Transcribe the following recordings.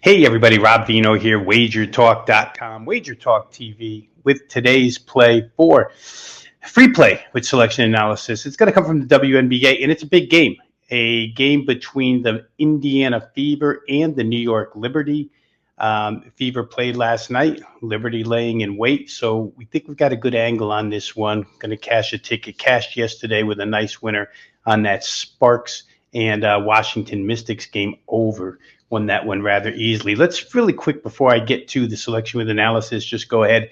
Hey everybody, Rob Vino here, Wagertalk.com, Wagertalk TV, with today's play for free play with selection analysis. It's going to come from the WNBA, and it's a game between the Indiana Fever and the New York Liberty. Fever played last night, Liberty laying in wait, so we think we've got a good angle on this one. Going to cash a ticket, cashed yesterday with a nice winner on that Sparks and Washington Mystics game over. Won that one rather easily. Let's really quick before I get to the selection with analysis, just go ahead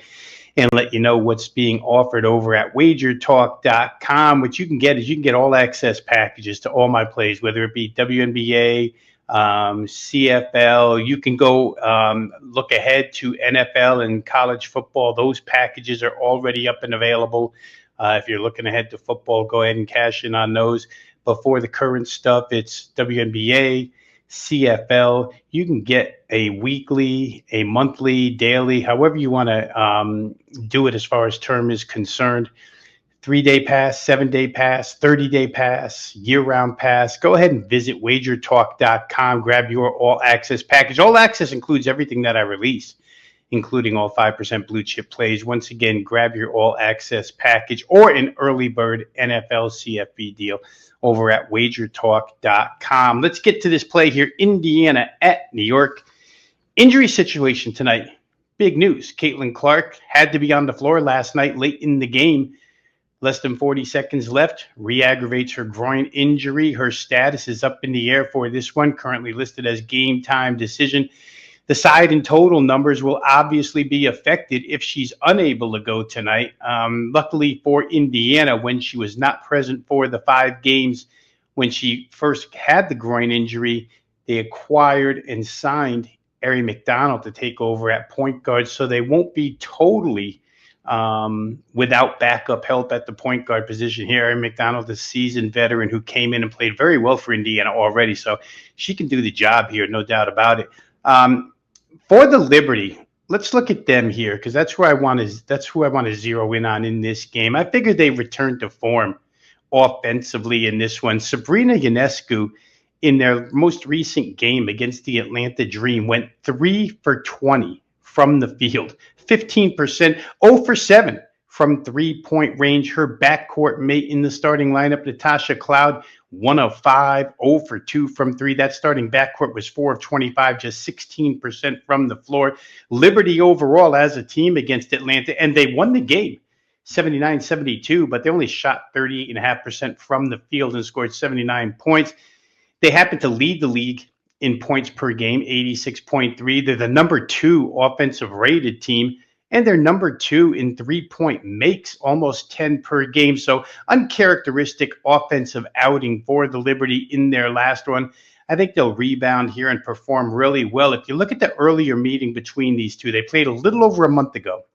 and let you know what's being offered over at wagertalk.com. What you can get is you can get all access packages to all my plays, whether it be WNBA, CFL. You can go look ahead to NFL and college football. Those packages are already up and available. If you're looking ahead to football, go ahead and cash in on those. Before the current stuff, it's WNBA, CFL. You can get a weekly, a monthly, daily, however you want to do it as far as term is concerned. 3-day pass, 7-day pass, 30-day pass, year-round pass. Go ahead and visit wagertalk.com. Grab your all-access package. All access includes everything that I release, including all 5% blue chip plays. Once again, grab your all-access package or an early bird NFL CFB deal over at wagertalk.com. Let's get to this play here. Indiana at New York. Injury situation tonight. Big news. Caitlin Clark had to be on the floor last night late in the game. Less than 40 seconds left. Re-aggravates her groin injury. Her status is up in the air for this one, currently listed as game time decision. The side and total numbers will obviously be affected if she's unable to go tonight. Luckily for Indiana, when she was not present for the 5 games when she first had the groin injury, they acquired and signed Ari McDonald to take over at point guard, so they won't be totally without backup help at the point guard position here. Ari McDonald, a seasoned veteran who came in and played very well for Indiana already, so she can do the job here, no doubt about it. For the Liberty, let's look at them here because that's who I want to zero in on in this game. I figured they returned to form offensively in this one. Sabrina Ionescu, in their most recent game against the Atlanta Dream, went 3 for 20 from the field, 15%, 0 for 7 from three-point range. Her backcourt mate in the starting lineup, Natasha Cloud, 1 of 5, 0 for 2 from 3. That starting backcourt was 4 of 25, just 16% from the floor. Liberty overall as a team against Atlanta, and they won the game 79-72, but they only shot 38.5% from the field and scored 79 points. They happen to lead the league in points per game, 86.3. They're the number 2 offensive rated team, and they're number 2 in three-point makes, almost 10 per game. So uncharacteristic offensive outing for the Liberty in their last one. I think they'll rebound here and perform really well. If you look at the earlier meeting between these two, they played a little over a month ago. It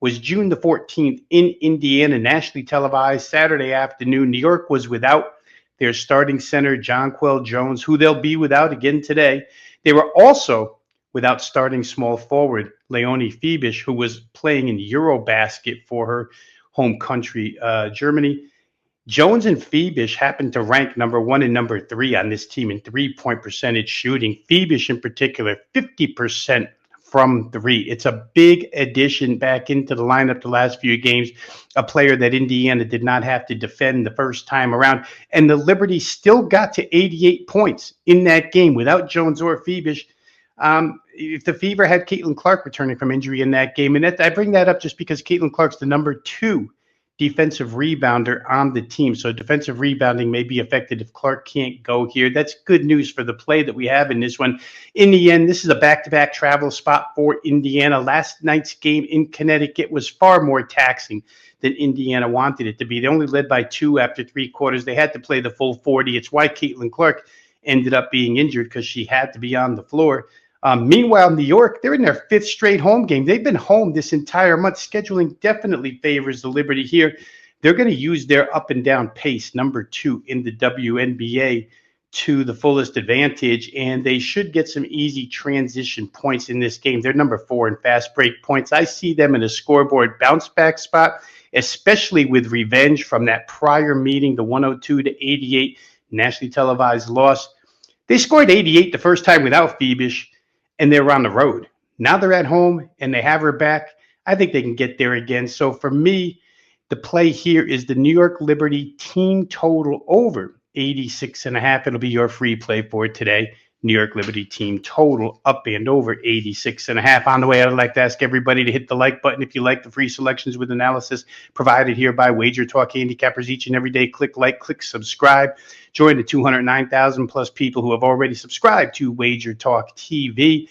was June the 14th in Indiana, nationally televised, Saturday afternoon. New York was without their starting center, Jonquel Jones, who they'll be without again today. They were also without starting small forward Leonie Fiebisch, who was playing in Eurobasket for her home country, Germany. Jones and Fiebisch happened to rank number 1 and number 3 on this team in three-point percentage shooting. Fiebisch in particular, 50% from 3. It's a big addition back into the lineup the last few games, a player that Indiana did not have to defend the first time around. And the Liberty still got to 88 points in that game without Jones or Fiebisch. If the Fever had Caitlin Clark returning from injury in that game, and I bring that up just because Caitlin Clark's the number 2 defensive rebounder on the team. So defensive rebounding may be affected if Clark can't go here. That's good news for the play that we have in this one. In the end, this is a back-to-back travel spot for Indiana. Last night's game in Connecticut was far more taxing than Indiana wanted it to be. They only led by 2 after 3 quarters. They had to play the full 40. It's why Caitlin Clark ended up being injured, because she had to be on the floor. Meanwhile, New York, they're in their 5th straight home game. They've been home this entire month. Scheduling definitely favors the Liberty here. They're going to use their up and down pace, number 2 in the WNBA, to the fullest advantage, and they should get some easy transition points in this game. They're number 4 in fast break points. I see them in a scoreboard bounce back spot, especially with revenge from that prior meeting, the 102-88 nationally televised loss. They scored 88 the first time without Fiebisch. and they're on the road. Now they're at home and they have her back. I think they can get there again. So for me, the play here is the New York Liberty team total over 86.5. It'll be your free play for today. New York Liberty team total up and over 86.5. On the way, I'd like to ask everybody to hit the like button if you like the free selections with analysis provided here by Wagertalk handicappers each and every day. Click like, click subscribe. Join the 209,000 plus people who have already subscribed to Wagertalk TV.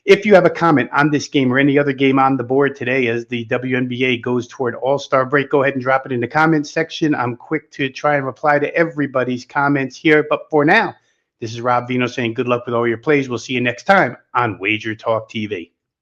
If you have a comment on this game or any other game on the board today as the WNBA goes toward All-Star break, go ahead and drop it in the comments section. I'm quick to try and reply to everybody's comments here. But for now, this is Rob Vino saying good luck with all your plays. We'll see you next time on Wager Talk TV.